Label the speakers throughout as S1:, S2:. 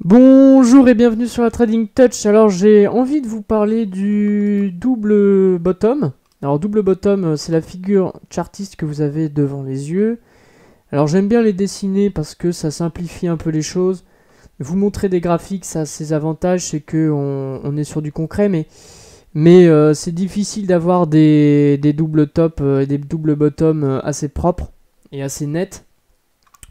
S1: Bonjour et bienvenue sur la Trading Touch. Alors j'ai envie de vous parler du double bottom. Alors double bottom, c'est la figure chartiste que vous avez devant les yeux. Alors j'aime bien les dessiner parce que ça simplifie un peu les choses. Vous montrer des graphiques, ça a ses avantages, c'est que on est sur du concret, mais c'est difficile d'avoir des doubles top et des doubles bottom assez propres et assez nets.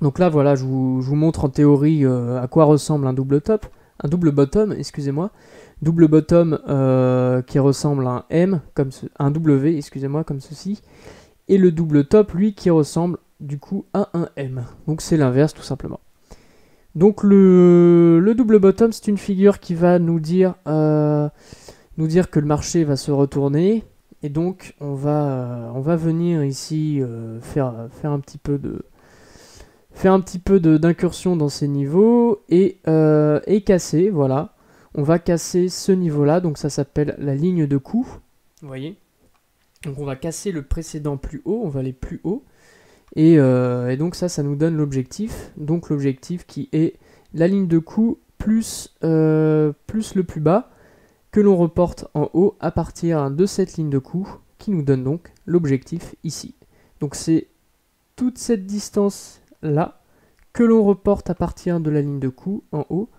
S1: Donc là, voilà, je vous montre en théorie à quoi ressemble un double top, un double bottom, excusez-moi. Double bottom qui ressemble à un M, un W, excusez-moi, comme ceci. Et le double top, lui, qui ressemble du coup à un M. Donc c'est l'inverse, tout simplement. Donc le double bottom, c'est une figure qui va nous dire que le marché va se retourner. Et donc on va venir ici faire un petit peu d'incursion dans ces niveaux et casser, voilà. On va casser ce niveau-là, donc ça s'appelle la ligne de coup. Vous voyez. Donc on va casser le précédent plus haut, on va aller plus haut. Et donc ça nous donne l'objectif. Donc l'objectif qui est la ligne de coup plus le plus bas que l'on reporte en haut à partir de cette ligne de coup qui nous donne donc l'objectif ici. Donc c'est toute cette distance là que l'on reporte à partir de la ligne de coup en haut,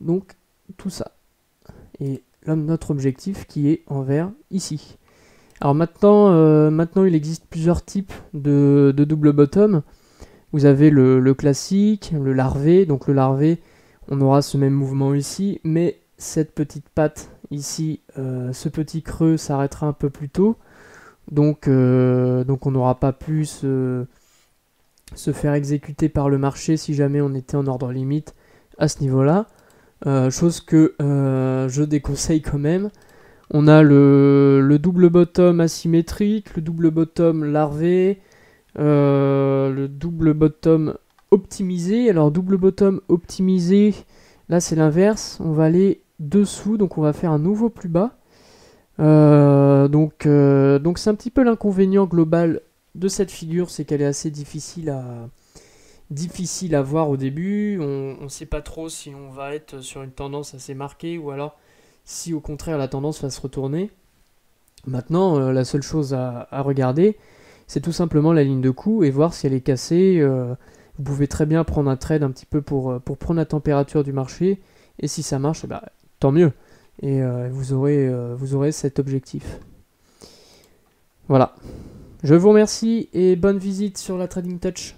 S1: donc tout ça. Et là, notre objectif qui est en vert ici. Alors maintenant il existe plusieurs types de double bottom. Vous avez le classique, le larvé. Donc le larvé, on aura ce même mouvement ici, mais cette petite patte ici, ce petit creux s'arrêtera un peu plus tôt. Donc on n'aura pas pu se faire exécuter par le marché si jamais on était en ordre limite à ce niveau-là. Chose que je déconseille quand même. On a le double bottom asymétrique, le double bottom larvé, le double bottom optimisé. Alors double bottom optimisé, là c'est l'inverse. On va aller dessous, donc on va faire un nouveau plus bas. Donc c'est un petit peu l'inconvénient global de cette figure, c'est qu'elle est assez difficile à voir au début. On ne sait pas trop si on va être sur une tendance assez marquée ou alors si au contraire la tendance va se retourner. Maintenant, la seule chose à regarder, c'est tout simplement la ligne de coup et voir si elle est cassée. Vous pouvez très bien prendre un trade un petit peu pour prendre la température du marché, et si ça marche, bah, tant mieux. Et vous aurez cet objectif. Voilà. Je vous remercie et bonne visite sur la Trading Touch.